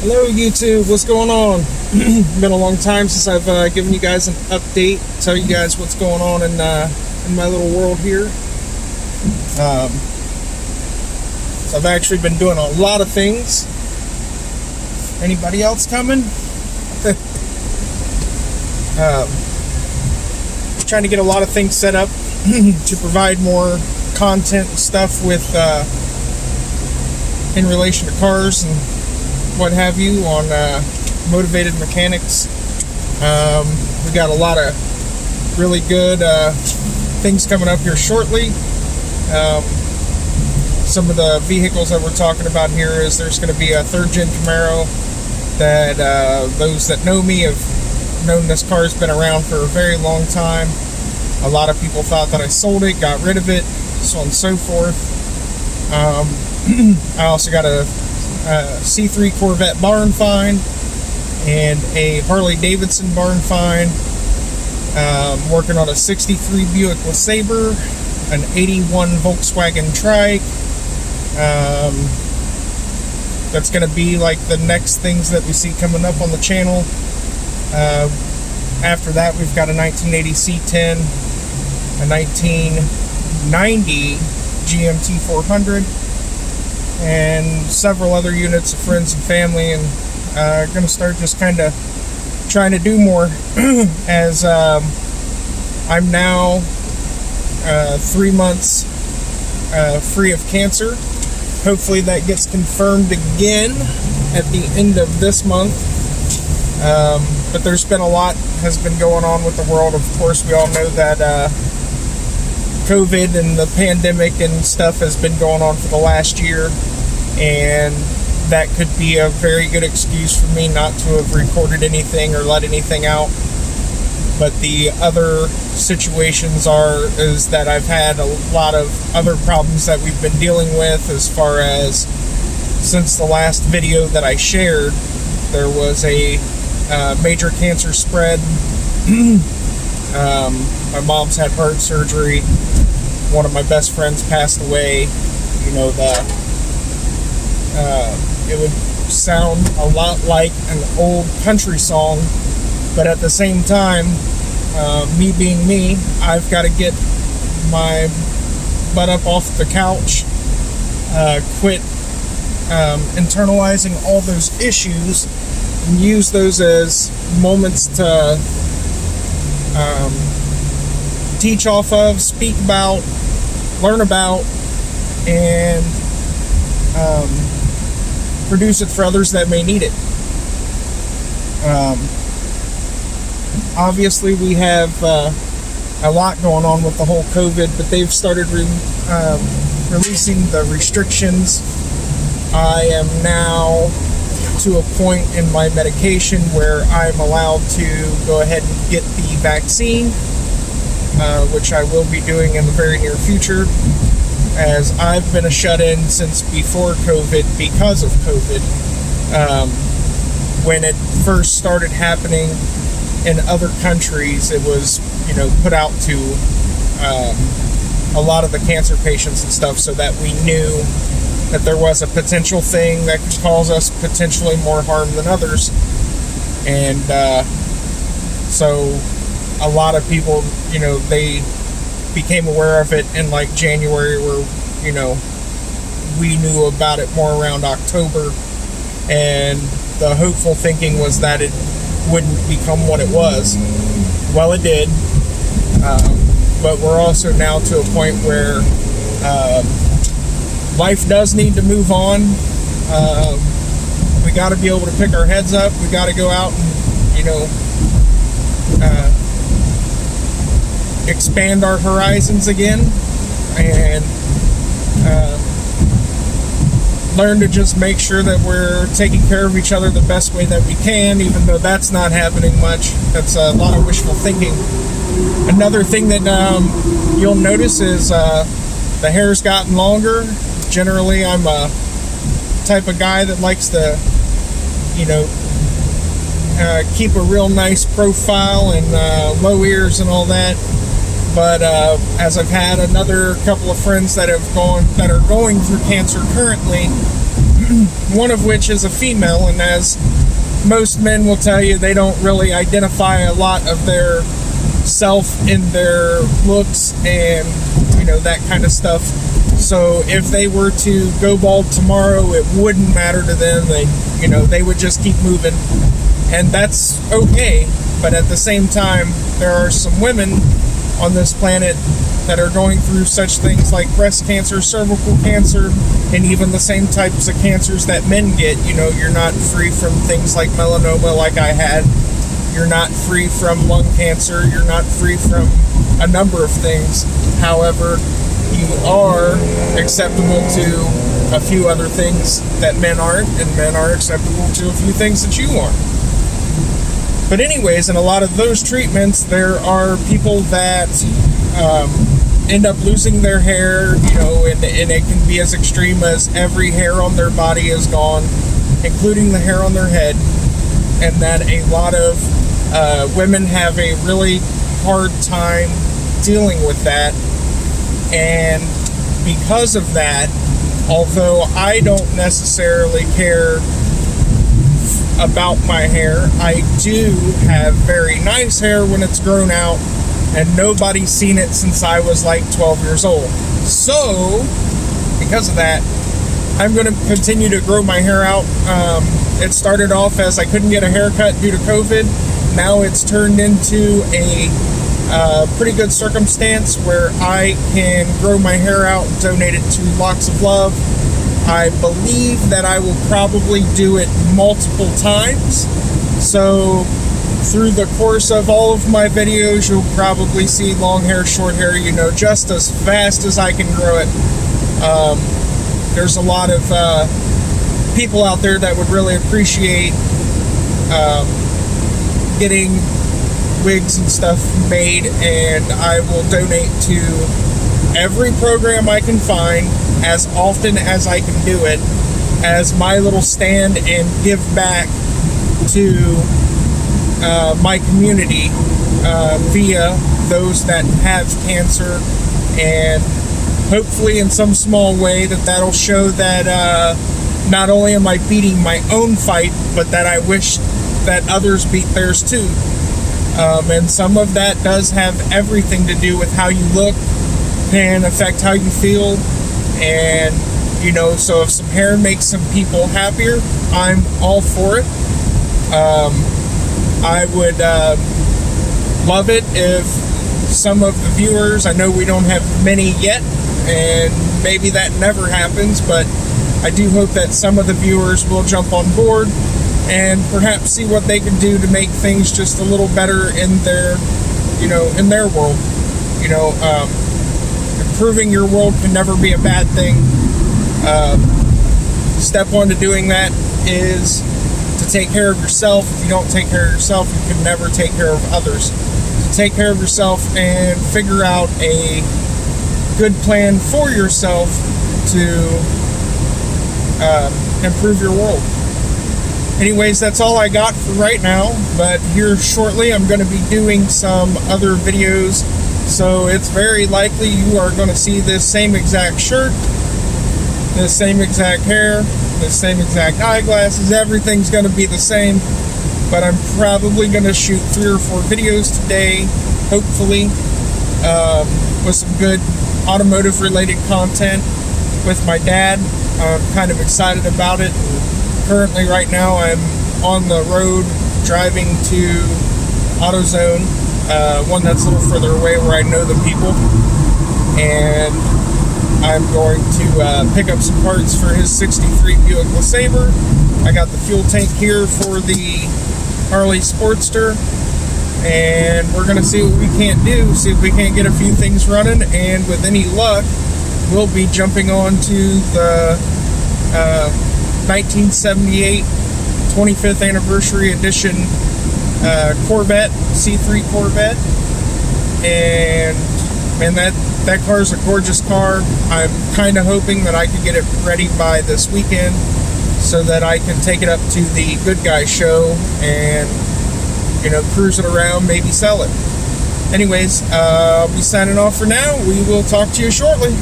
Hello YouTube, what's going on? Been a long time since I've given you guys an update, tell you guys what's going on in my little world here. So I've actually been doing a lot of things. Anybody else coming? Trying to get a lot of things set up to provide more content and stuff with in relation to cars and what have you on Motivated Mechanics. We got a lot of really good things coming up here shortly. Some of the vehicles that we're talking about here is there's going to be a third-gen Camaro that those that know me have known. This car's been around for a very long time. A lot of people thought that I sold it, got rid of it, so on and so forth. I also got a C3 Corvette barn find and a Harley Davidson barn find. Working on a 63 Buick LeSabre, an 81 Volkswagen Trike. That's going to be like the next things that we see coming up on the channel. After that, we've got a 1980 C10, a 1990 GMT 400, and several other units of friends and family, and going to start just kind of trying to do more as I'm now 3 months free of cancer. Hopefully that gets confirmed again at the end of this month. But there's been a lot has been going on with the world. Of course, we all know that COVID and the pandemic and stuff has been going on for the last year, and that could be a very good excuse for me not to have recorded anything or let anything out. But the other situations is that I've had a lot of other problems that we've been dealing with, as far as since the last video that I shared, there was a major cancer spread. My mom's had heart surgery. One of my best friends passed away. You know, it would sound a lot like an old country song, but at the same time, me being me, I've got to get my butt up off the couch, quit internalizing all those issues, and use those as moments to teach off of, speak about, learn about, and produce it for others that may need it. Obviously, we have a lot going on with the whole COVID, but they've started releasing the restrictions. I am now to a point in my medication where I'm allowed to go ahead and get the vaccine, which I will be doing in the very near future, as I've been a shut-in since before COVID because of COVID. When it first started happening in other countries, it was, put out to a lot of the cancer patients and stuff, so that we knew that there was a potential thing that could cause us potentially more harm than others. And so a lot of people, they became aware of it in like January, where, we knew about it more around October, and the hopeful thinking was that it wouldn't become what it was. Well, it did, but we're also now to a point where life does need to move on. We got to be able to pick our heads up. We got to go out and, expand our horizons again, and learn to just make sure that we're taking care of each other the best way that we can, even though that's not happening much. That's a lot of wishful thinking. Another thing that you'll notice is the hair's gotten longer. Generally, I'm a type of guy that likes to, keep a real nice profile and low ears and all that. But as I've had another couple of friends that are going through cancer currently, one of which is a female, and as most men will tell you, they don't really identify a lot of their self in their looks and that kind of stuff. So if they were to go bald tomorrow, it wouldn't matter to them. They would just keep moving, and that's okay. But at the same time, there are some women on this planet that are going through such things like breast cancer, cervical cancer, and even the same types of cancers that men get. You're not free from things like melanoma like I had. You're not free from lung cancer. You're not free from a number of things. However, you are acceptable to a few other things that men aren't, and men are acceptable to a few things that you aren't. But anyways, in a lot of those treatments, there are people that end up losing their hair, and it can be as extreme as every hair on their body is gone, including the hair on their head, and that a lot of women have a really hard time dealing with that. And because of that, although I don't necessarily care about my hair, I do have very nice hair when it's grown out, and nobody's seen it since I was like 12 years old. So, because of that, I'm going to continue to grow my hair out. It started off as I couldn't get a haircut due to COVID. Now it's turned into a pretty good circumstance where I can grow my hair out and donate it to Locks of Love. I believe that I will probably do it multiple times. So through the course of all of my videos, you'll probably see long hair, short hair, just as fast as I can grow it. There's a lot of people out there that would really appreciate getting wigs and stuff made, and I will donate to every program I can find as often as I can do it as my little stand and give back to my community via those that have cancer, and hopefully in some small way that'll show that not only am I beating my own fight, but that I wish that others beat theirs too. And some of that does have everything to do with how you look, can affect how you feel, and so if some hair makes some people happier, I'm all for it. I would love it if some of the viewers, I know we don't have many yet, and maybe that never happens, but I do hope that some of the viewers will jump on board and perhaps see what they can do to make things just a little better in their, in their world. Improving your world can never be a bad thing. Step one to doing that is to take care of yourself. If you don't take care of yourself, you can never take care of others. So take care of yourself and figure out a good plan for yourself to improve your world. Anyways, that's all I got for right now, but here shortly I'm going to be doing some other videos, so it's very likely you are going to see this same exact shirt, this same exact hair, this same exact eyeglasses. Everything's going to be the same, but I'm probably going to shoot 3 or 4 videos today, hopefully, with some good automotive related content with my dad. I'm kind of excited about it. Currently, right now, I'm on the road driving to AutoZone, one that's a little further away where I know the people, and I'm going to pick up some parts for his 63 Buick LeSabre. I got the fuel tank here for the Harley Sportster, and we're going to see what we can't do, see if we can't get a few things running, and with any luck, we'll be jumping on to the 1978 25th anniversary edition Corvette, C3 Corvette, and man, that car is a gorgeous car. I'm kind of hoping that I can get it ready by this weekend so that I can take it up to the Good Guy show and cruise it around, maybe sell it. Anyways, I'll be signing off for now. We will talk to you shortly.